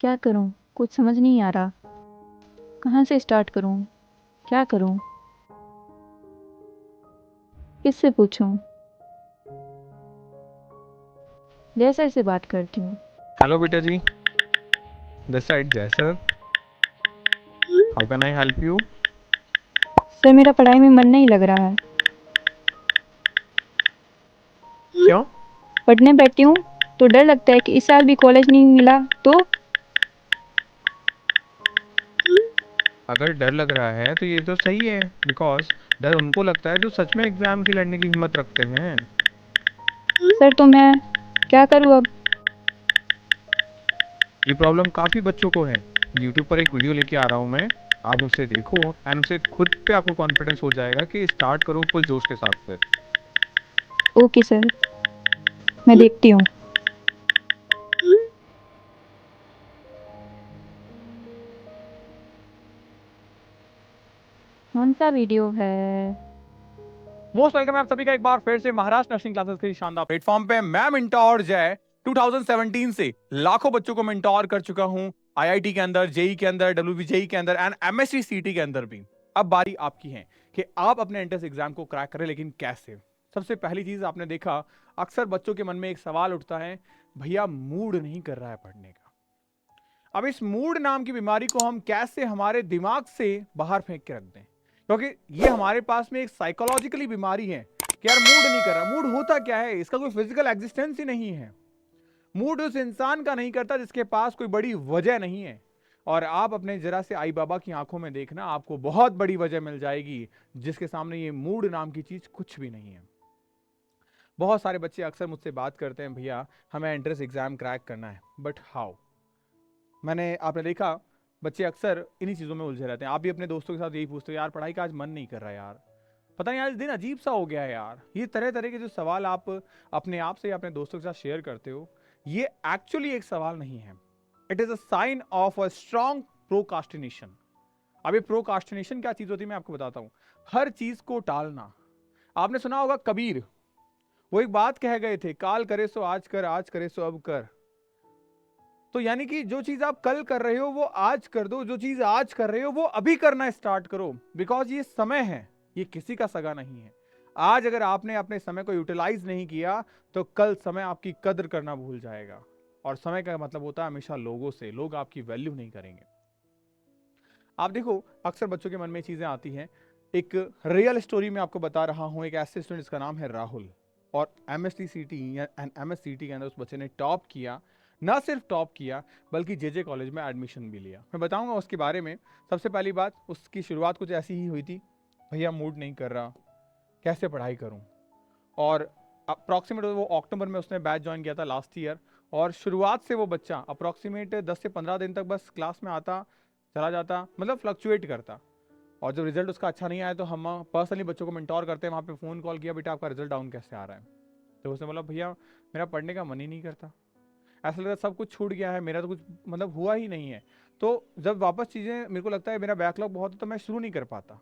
क्या करूं? कुछ समझ नहीं आ रहा। कहाँ से स्टार्ट करूं? क्या करूं? किससे पूछूं? जैसे से बात करती हूँ। हेलो बेटा जी, दिस साइड जय sir. How can I help you? Sir, मेरा पढ़ाई में मन नहीं लग रहा है। क्यों? पढ़ने बैठती हूँ तो डर लगता है कि इस साल भी कॉलेज नहीं मिला तो। अगर डर लग रहा है तो ये तो सही है, बिकॉज डर उनको लगता है जो सच में एग्जाम की लड़ने की हिम्मत रखते हैं। सर, तो मैं क्या करूँ अब? ये प्रॉब्लम काफ़ी बच्चों को है। यूट्यूब पर एक वीडियो लेके आ रहा हूँ मैं, आप उसे देखो एंड उसे खुद पे आपको कॉन्फिडेंस हो जाएगा कि स्टार्ट करो फुल जोश के साथ फिर। ओके सर, मैं देखती हूँ। कौन सा वीडियो है? मोस्ट वेलकम है आप सभी का एक बार फिर से महाराष्ट्र नर्सिंग क्लासेस के शानदार प्लेटफॉर्म पे। मैं मिंटोर जय 2017 से लाखों बच्चों को मिंटोर कर चुका हूं, आईआईटी के अंदर, जेई के अंदर, डब्ल्यूबीजेई के अंदर एंड एमएससी सीटी के अंदर भी। अब बारी आपकी है कि आप अपने एंट्रेंस एग्जाम को क्रैक करें, लेकिन कैसे? सबसे पहली चीज आपने देखा, अक्सर बच्चों के मन में एक सवाल उठता है, भैया मूड नहीं कर रहा है पढ़ने का। अब इस मूड नाम की बीमारी को हम कैसे हमारे दिमाग से बाहर फेंक के रख दें, क्योंकि ये हमारे पास में एक साइकोलॉजिकली बीमारी है कि यार मूड नहीं कर रहा। मूड होता क्या है? इसका कोई फिजिकल एग्जिस्टेंस ही नहीं है। मूड उस इंसान का नहीं करता जिसके पास कोई बड़ी वजह नहीं है। और आप अपने जरा से आई बाबा की आंखों में देखना, आपको बहुत बड़ी वजह मिल जाएगी जिसके सामने ये मूड नाम की चीज कुछ भी नहीं है। बहुत सारे बच्चे अक्सर मुझसे बात करते हैं, भैया हमें एंट्रेंस एग्जाम क्रैक करना है, बट हाउ? आपने देखा, बच्चे अक्सर इन्हीं चीज़ों में उलझे रहते हैं। आप भी अपने दोस्तों के साथ यही पूछते हो, यार पढ़ाई का आज मन नहीं कर रहा यार, पता नहीं आज दिन अजीब सा हो गया है यार। ये तरह तरह के जो सवाल आप अपने आप से या अपने दोस्तों के साथ शेयर करते हो, ये एक्चुअली एक सवाल नहीं है। It is a sign of a strong procrastination. अब ये प्रोकास्टिनेशन क्या चीज होती है मैं आपको बताता हूं। हर चीज को टालना। आपने सुना होगा कबीर, वो एक बात कह गए थे, काल करे सो आज कर, आज करे सो अब कर। तो यानी कि जो चीज आप कल कर रहे हो वो आज कर दो, जो चीज आज कर रहे हो वो अभी करना स्टार्ट करो, बिकॉज ये समय है, ये किसी का सगा नहीं है। आज अगर आपने अपने समय को यूटिलाइज नहीं किया तो कल समय आपकी कद्र करना भूल जाएगा। और समय का मतलब होता है हमेशा लोगों से, लोग आपकी वैल्यू नहीं करेंगे। आप देखो, अक्सर बच्चों के मन में चीजें आती हैं। एक रियल स्टोरी में आपको बता रहा हूं, एक ऐसे स्टूडेंट जिसका नाम है राहुल, और एमएसटी या एमएससीटी के अंदर उस बच्चे ने टॉप किया। ना सिर्फ टॉप किया बल्कि जेजे कॉलेज में एडमिशन भी लिया। मैं बताऊंगा उसके बारे में। सबसे पहली बात, उसकी शुरुआत कुछ ऐसी ही हुई थी, भैया मूड नहीं कर रहा, कैसे पढ़ाई करूं। और अप्रॉक्सीमेट वो अक्टूबर में उसने बैच ज्वाइन किया था लास्ट ईयर। और शुरुआत से वो बच्चा अप्रॉक्सीमेट 10 से 15 दिन तक बस क्लास में आता, चला जाता, मतलब फ्लक्चुएट करता। और जब रिजल्ट उसका अच्छा नहीं आया तो हम पर्सनली बच्चों को मेंटोर करते हैं, वहाँ पे फ़ोन कॉल किया, बेटा आपका रिजल्ट डाउन कैसे आ रहा है? तो उसने बोला, भैया मेरा पढ़ने का मन ही नहीं करता, ऐसा लगता है सब कुछ छूट गया है, मेरा तो कुछ मतलब हुआ ही नहीं है। तो जब वापस चीज़ें, मेरे को लगता है मेरा बैकलॉग बहुत है तो मैं शुरू नहीं कर पाता।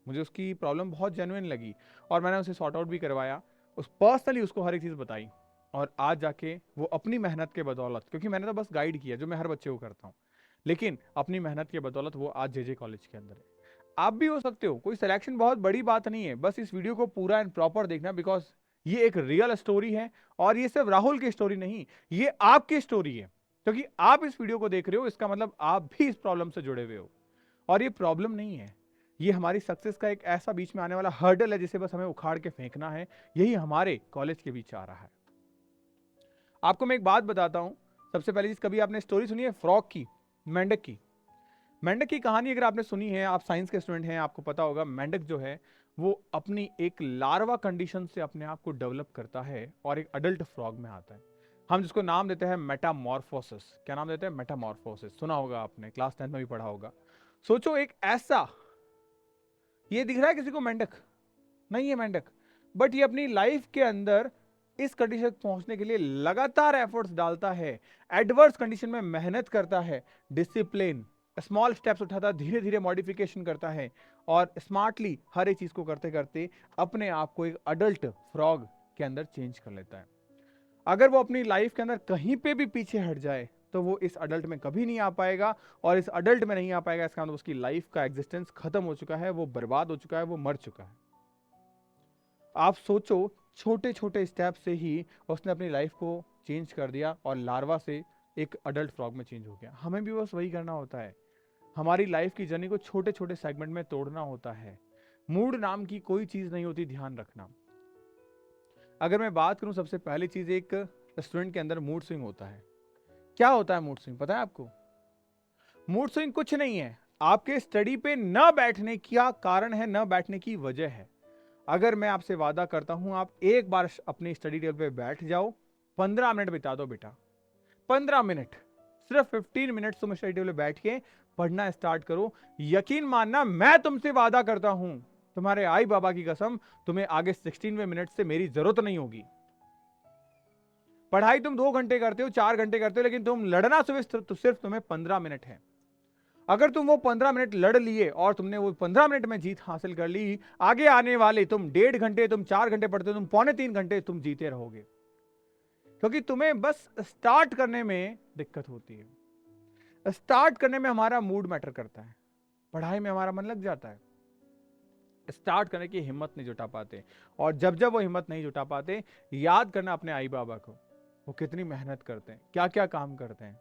मुझे उसकी प्रॉब्लम बहुत जेन्युइन लगी और मैंने उसे सॉर्ट आउट भी करवाया, उस पर्सनली उसको हर एक चीज़ बताई। और आज जाके वो अपनी मेहनत के बदौलत, क्योंकि मैंने तो बस गाइड किया जो मैं हर बच्चे को करता हूँ, लेकिन अपनी मेहनत के बदौलत वो आज जेजे कॉलेज के अंदर है। आप भी हो सकते हो, कोई सिलेक्शन बहुत बड़ी बात नहीं है, बस इस वीडियो को पूरा एंड प्रॉपर देखना, बिकॉज ये एक रियल स्टोरी है। और ये सिर्फ राहुल की स्टोरी नहीं, ये आपकी स्टोरी है, क्योंकि आप इस वीडियो को देख रहे हो, इसका मतलब आप भी इस प्रॉब्लम से जुड़े हुए हो। और ये प्रॉब्लम नहीं है, ये हमारी सक्सेस का एक ऐसा बीच में आने वाला हर्डल है जिसे बस हमें उखाड़ के फेंकना है। यही हमारे कॉलेज के बीच आ रहा है। आपको मैं एक बात बताता हूं। सबसे पहली चीज, कभी आपने स्टोरी सुनी है फ्रॉग की, मेंढक की? मेंढक की कहानी अगर आपने सुनी है, आप साइंस के स्टूडेंट हैं, आपको पता होगा मेंढक जो है वो अपनी एक लार्वा कंडीशन से अपने आप को डेवलप करता है और एक अडल्ट फ्रॉग में आता है। हम जिसको नाम देते हैं मेटामॉर्फोसिस। क्या नाम देते हैं? मेटामॉर्फोसिस। सुना होगा आपने, क्लास 10 में भी पढ़ा होगा। सोचो, एक ऐसा, ये दिख रहा है किसी को मेंढक? नहीं है मेंढक, बट ये अपनी लाइफ के अंदर इस कंडीशन तक पहुंचने के लिए लगातार एफर्ट्स डालता है, एडवर्स कंडीशन में मेहनत करता है, डिसिप्लिन, स्मॉल स्टेप्स उठाता है, धीरे धीरे मॉडिफिकेशन करता है, और स्मार्टली हर एक चीज को करते करते अपने आप को एक अडल्ट फ्रॉग के अंदर चेंज कर लेता है। अगर वो अपनी लाइफ के अंदर कहीं पे भी पीछे हट जाए तो वो इस अडल्ट में कभी नहीं आ पाएगा, और इस अडल्ट में नहीं आ पाएगा इसका मतलब उसकी लाइफ का एग्जिस्टेंस खत्म हो चुका है, वो बर्बाद हो चुका है, वो मर चुका है। आप सोचो, छोटे छोटे स्टेप से ही उसने अपनी लाइफ को चेंज कर दिया और लार्वा से एक अडल्ट फ्रॉग में चेंज हो गया। हमें भी बस वही करना होता है, हमारी लाइफ की जर्नी को छोटे छोटे सेगमेंट में तोड़ना होता है। मूड नाम की कोई चीज नहीं होती, ध्यान रखना। अगर मैं बात करूं, सबसे पहली चीज, एक स्टूडेंट के अंदर मूड स्विंग होता है। क्या होता है मूड स्विंग, पता है आपको? मूड स्विंग कुछ नहीं है, आपके स्टडी पे न बैठने का कारण है, न बैठने की वजह है। अगर मैं आपसे वादा करता हूं, आप एक बार अपनी स्टडी टेबल पे बैठ जाओ, 15 मिनट बिता दो बेटा, 15 मिनट, सिर्फ 15 मिनट तुम स्टडी टेबल पे बैठ के पढ़ना स्टार्ट करो। यकीन मानना, मैं तुमसे वादा करता हूं, तुम्हारे आई बाबा की कसम, तुम्हें आगे 16वें मिनट से मेरी जरूरत नहीं होगी। पढ़ाई तुम 2 घंटे करते हो, 4 घंटे करते हो, लेकिन तुम लड़ना सिर्फ तुम्हें 15 मिनट है। अगर तुम वो 15 मिनट लड़ लिए और तुमने वो 15 मिनट में जीत हासिल कर ली, आगे आने वाले तुम 1.5 घंटे, तुम 4 घंटे पढ़ते हो, तुम पौने 3 घंटे तुम जीते रहोगे, क्योंकि तुम्हें बस स्टार्ट करने में दिक्कत होती है। स्टार्ट करने में हमारा मूड मैटर करता है, पढ़ाई में हमारा मन लग जाता है, स्टार्ट करने की हिम्मत नहीं जुटा पाते। और जब जब वो हिम्मत नहीं जुटा पाते, याद करना अपने आई बाबा को, वो कितनी मेहनत करते हैं, क्या क्या काम करते हैं।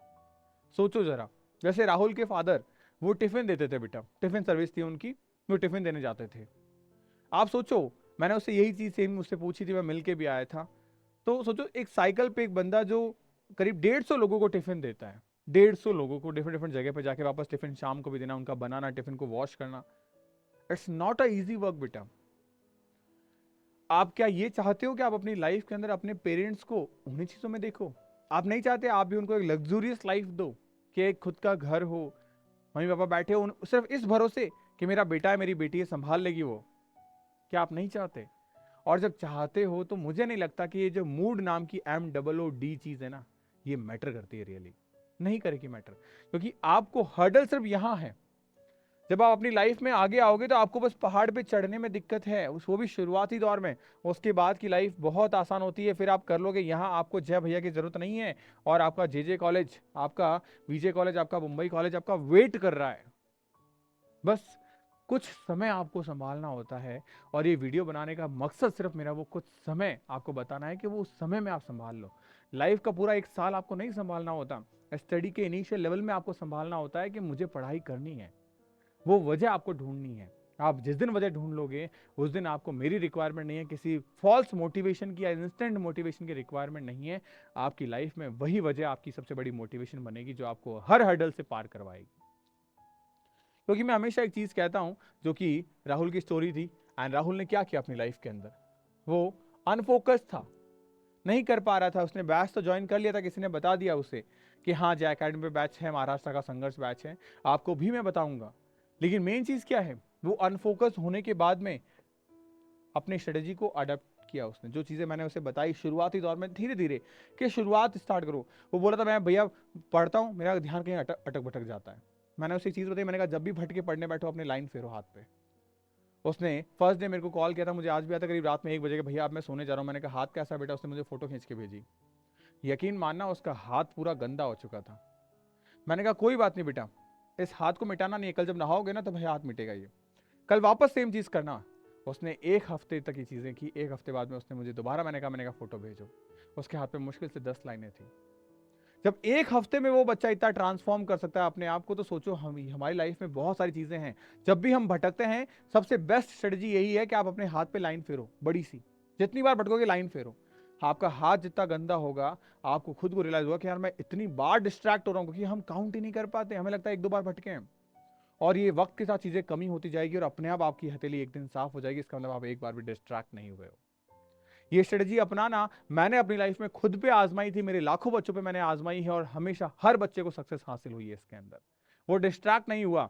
सोचो जरा, जैसे राहुल के फादर, वो टिफिन देते थे बेटा, टिफिन सर्विस थी उनकी, वो टिफिन देने जाते थे। आप सोचो, मैंने उससे यही चीज सेम मुझसे पूछी थी, मैं मिल के भी आया था। तो सोचो, एक साइकिल पे एक बंदा जो करीब 150 लोगों को टिफिन देता है, 150 लोगों को डिफरेंट डिफरेंट जगह पे जाके वापस टिफिन शाम को भी देना, उनका बनाना, टिफिन को वॉश करना, it's not a easy work बेटा। आप क्या ये चाहते हो कि आप अपनी लाइफ के अंदर अपने पेरेंट्स को उन्हीं चीजों में देखो? आप नहीं चाहते आप भी उनको एक लग्जूरियस लाइफ दो, कि एक खुद का घर हो, मम्मी पापा बैठे हो सिर्फ इस भरोसे कि मेरा बेटा है, मेरी बेटी है, संभाल लेगी वो? क्या आप नहीं चाहते? और जब चाहते हो तो मुझे नहीं लगता कि ये जो मूड नाम की MOOD चीज है ना, ये मैटर करती है, रियली नहीं करेगी मैटर। क्योंकि आपको हर्डल सिर्फ यहां है, जब आप अपनी लाइफ में आगे आओगे तो आपको बस पहाड़ पे चढ़ने में दिक्कत है, वो भी शुरुआती दौर में। उसके बाद की लाइफ बहुत आसान होती है, फिर आप कर लोगे। यहाँ आपको जय भैया की जरूरत नहीं है, और आपका JJ कॉलेज, आपका VJ कॉलेज, आपका मुंबई कॉलेज आपका वेट कर रहा है। बस कुछ समय आपको संभालना होता है, और ये वीडियो बनाने का मकसद सिर्फ मेरा वो कुछ समय आपको बताना है कि वो उस समय में आप संभाल लो। लाइफ का पूरा 1 साल आपको नहीं संभालना होता, स्टडी के इनिशियल लेवल में आपको संभालना होता है कि मुझे पढ़ाई करनी है। वो वजह आपको ढूंढनी है। आप जिस दिन वजह ढूंढ लोगे, उस दिन आपको मेरी रिक्वायरमेंट नहीं है, किसी फॉल्स मोटिवेशन की या इंस्टेंट मोटिवेशन की रिक्वायरमेंट नहीं है। आपकी लाइफ में वही वजह आपकी सबसे बड़ी मोटिवेशन बनेगी, जो आपको हर हर्डल से पार करवाएगी। क्योंकि मैं हमेशा एक चीज कहता हूं, जो कि राहुल की स्टोरी थी, एंड राहुल ने क्या किया अपनी लाइफ के अंदर, वो अनफोकस था, नहीं कर पा रहा था। उसने बैच तो ज्वाइन कर लिया था, किसी ने बता दिया उसे कि हाँ जय अकेडमी पे बैच है, महाराष्ट्र का संघर्ष बैच है, आपको भी मैं बताऊंगा। लेकिन मेन चीज क्या है, वो अनफोकस होने के बाद में अपनी स्ट्रेटेजी को अडेप्ट किया उसने। जो चीजें मैंने उसे बताई शुरुआती दौर में, धीरे धीरे कि शुरुआत स्टार्ट करो। वो बोला था मैं भैया पढ़ता हूँ, मेरा ध्यान कहीं अटक भटक जाता है। मैंने उसे एक चीज बताई, मैंने कहा जब भी भटके पढ़ने बैठो, अपने लाइन फेरो हाथ पे। उसने फर्स्ट डे मेरे को कॉल किया था, मुझे आज भी आता, करीब रात में 1 बजे के, भैया अब मैं सोने जा रहा हूँ। मैंने कहा हाथ कैसा बेटा? उसने मुझे फोटो खींच के भेजी। यकीन मानना, उसका हाथ पूरा गंदा हो चुका था। मैंने कहा कोई बात नहीं बेटा, इस हाथ को मिटाना नहीं है, कल जब नहाओगे ना तो भाई हाथ मिटेगा, ये कल वापस सेम चीज करना। उसने 1 हफ्ते तक ये चीजें की। 1 हफ्ते बाद में उसने मुझे दोबारा, मैंने कहा फोटो भेजो। उसके हाथ पे मुश्किल से 10 लाइनें थी। जब 1 हफ्ते में वो बच्चा इतना ट्रांसफॉर्म कर सकता है अपने आप को, तो सोचो हमारी लाइफ में बहुत सारी चीजें हैं। जब भी हम भटकते हैं, सबसे बेस्ट स्ट्रेटजी यही है कि आप अपने हाथ पे लाइन फेरो, बड़ी सी। जितनी बार भटकोगे लाइन फेरो। आपका हाथ जितना गंदा होगा, आपको खुद को रियलाइज होगा कि यार मैं इतनी बार डिस्ट्रैक्ट हो रहा हूँ, क्योंकि हम काउंट ही नहीं कर पाते, हमें लगता है 1-2 बार भटके हैं। और ये वक्त के साथ चीजें कमी होती जाएगी, और अपने आप आपकी हथेली एक दिन साफ हो जाएगी। इसका मतलब आप एक बार भी डिस्ट्रैक्ट नहीं हुए हो। ये स्ट्रेटजी अपनाना मैंने अपनी लाइफ में खुद पे आजमाई थी, मेरे लाखों बच्चों पे मैंने आजमाई है, और हमेशा हर बच्चे को सक्सेस हासिल हुई है इसके अंदर। वो डिस्ट्रैक्ट नहीं हुआ,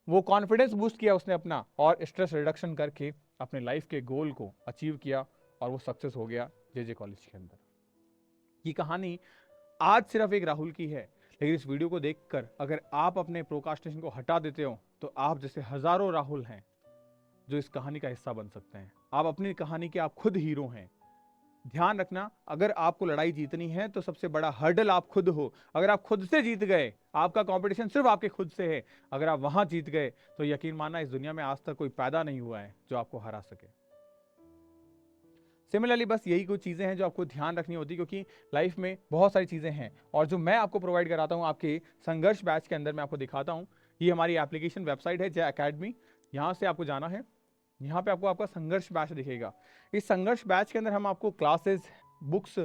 वो कॉन्फिडेंस बूस्ट किया उसने अपना, और स्ट्रेस रिडक्शन करके अपने लाइफ के गोल को अचीव किया, और वो सक्सेस हो गया JJ कॉलेज के अंदर। ये कहानी आज सिर्फ एक राहुल की है, लेकिन इस वीडियो को देखकर अगर आप अपने प्रोकास्टिनेशन को हटा देते हो, तो आप जैसे हजारों राहुल हैं जो इस कहानी का हिस्सा बन सकते हैं। आप अपनी कहानी के आप खुद हीरो हैं। ध्यान रखना, अगर आपको लड़ाई जीतनी है तो सबसे बड़ा हर्डल आप खुद हो। अगर आप खुद से जीत गए, आपका कंपटीशन सिर्फ आपके खुद से है, अगर आप वहां जीत गए तो यकीन मानना इस दुनिया में आज तक कोई पैदा नहीं हुआ है जो आपको हरा सके। सिमिलरली बस यही कुछ चीज़ें हैं जो आपको ध्यान रखनी होती है, क्योंकि लाइफ में बहुत सारी चीज़ें हैं और जो मैं आपको प्रोवाइड कराता हूँ आपके संघर्ष बैच के अंदर मैं आपको दिखाता हूँ। ये हमारी एप्लीकेशन वेबसाइट है जय अकेडमी, यहाँ से आपको जाना है। यहाँ पे आपको आपका संघर्ष बैच दिखेगा। इस संघर्ष बैच के अंदर हम आपको क्लासेस, बुक्स,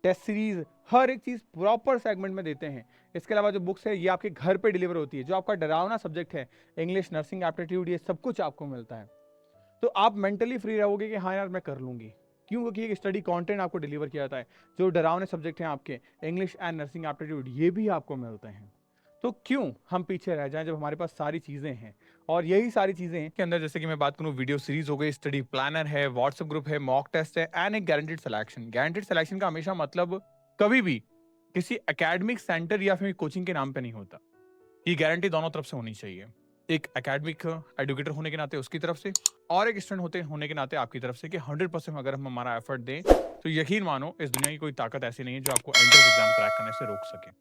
टेस्ट सीरीज, हर एक चीज़ प्रॉपर सेगमेंट में देते हैं। इसके अलावा जो बुक्स है ये आपके घर पे डिलीवर होती है। जो आपका डरावना सब्जेक्ट है इंग्लिश, नर्सिंग, एप्टीट्यूड, ये सब कुछ आपको मिलता है। तो आप मेंटली फ्री रहोगे कि हाँ यार मैं कर लूंगी। क्यों? क्योंकि एक स्टडी कंटेंट आपको डिलीवर किया जाता है। जो डरावने सब्जेक्ट हैं आपके इंग्लिश एंड नर्सिंग, एप्टीट्यूड, ये भी आपको मिलते हैं। तो क्यों हम पीछे रह जाएं जब हमारे पास सारी चीजें हैं। और यही सारी चीजें के अंदर, जैसे कि मैं बात करूं, वीडियो सीरीज हो गई, स्टडी प्लानर है, व्हाट्सएप ग्रुप है, मॉक टेस्ट है एंड एक गारंटीड सिलेक्शन। गारंटीड सिलेक्शन का हमेशा मतलब कभी भी किसी एकेडमिक सेंटर या फिर कोचिंग के नाम पे नहीं होता। ये गारंटी दोनों तरफ से होनी चाहिए, एक एकेडमिक एजुकेटर होने के नाते उसकी तरफ से और एक स्टूडेंट होने के नाते आपकी तरफ से, कि 100% अगर हम हमारा एफर्ट दें तो यकीन मानो इस दुनिया की कोई ताकत ऐसी नहीं है जो आपको एंट्रेंस एग्जाम क्रैक करने से रोक सके।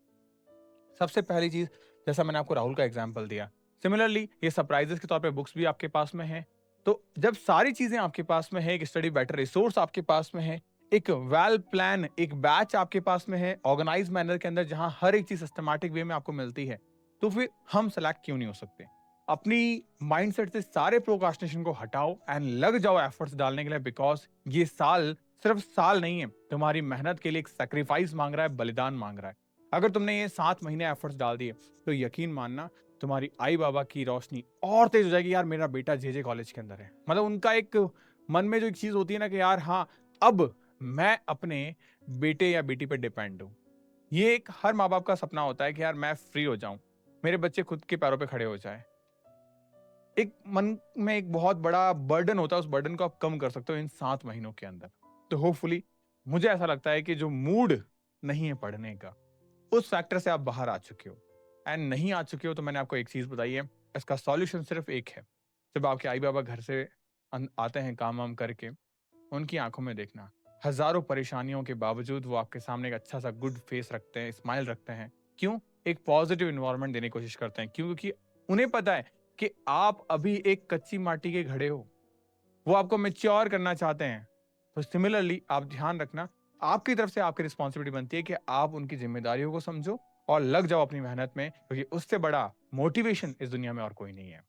सबसे पहली चीज, जैसा मैंने आपको राहुल का एग्जाम्पल दिया, सिमिलरली ये सरप्राइजेस के तौर पे बुक्स भी आपके पास में है। तो जब सारी चीजें आपके पास में है, एक स्टडी बेटर रिसोर्स आपके पास में है, एक वेल प्लान, एक बैच आपके पास में है ऑर्गेनाइज मैनर के अंदर, जहां हर एक चीज सिस्टमैटिक वे में आपको मिलती है, तो फिर हम सेलेक्ट क्यों नहीं हो सकते? अपनी माइंडसेट से सारे प्रोक्रास्टिनेशन को हटाओ एंड लग जाओ एफर्ट्स डालने के लिए, बिकॉज ये साल सिर्फ साल नहीं है, तुम्हारी मेहनत के लिए एक सेक्रीफाइस मांग रहा है, बलिदान मांग रहा है। अगर तुमने ये 7 महीने एफर्ट्स डाल दिए तो यकीन मानना तुम्हारी आई बाबा की रोशनी और तेज हो जाएगी। यार मेरा बेटा जे कॉलेज के अंदर है, मतलब उनका एक मन में जो एक चीज होती है ना कि यार हाँ, अब मैं अपने बेटे या बेटी पे डिपेंड हूं। ये एक हर माँ बाप का सपना होता है कि यार मैं फ्री हो जाऊं, मेरे बच्चे खुद के पैरों पे खड़े हो जाए। एक मन में एक बहुत बड़ा बर्डन होता है, उस बर्डन को आप कम कर सकते हो इन 7 महीनों के अंदर। तो होपफुली मुझे ऐसा लगता है कि जो मूड नहीं है पढ़ने का, उस फैक्टर से आप बाहर आ चुके हो। एंड नहीं आ चुके हो तो मैंने आपको एक चीज बताई है, इसका सॉल्यूशन सिर्फ एक है। जब आपके आई बाबा घर से आते हैं काम वाम करके, उनकी आंखों में देखना, हजारों परेशानियों के बावजूद वो आपके सामने एक अच्छा सा गुड फेस रखते हैं, स्माइल रखते हैं। क्यों? एक पॉजिटिव इन्वायरमेंट देने की कोशिश करते हैं। क्यों? क्योंकि उन्हें पता है कि आप अभी एक कच्ची माटी के घड़े हो, वो आपको मेच्योर करना चाहते हैं। तो सिमिलरली आप ध्यान रखना, आपकी तरफ से आपकी रिस्पॉन्सिबिलिटी बनती है कि आप उनकी जिम्मेदारियों को समझो और लग जाओ अपनी मेहनत में, क्योंकि उससे बड़ा मोटिवेशन इस दुनिया में और कोई नहीं है।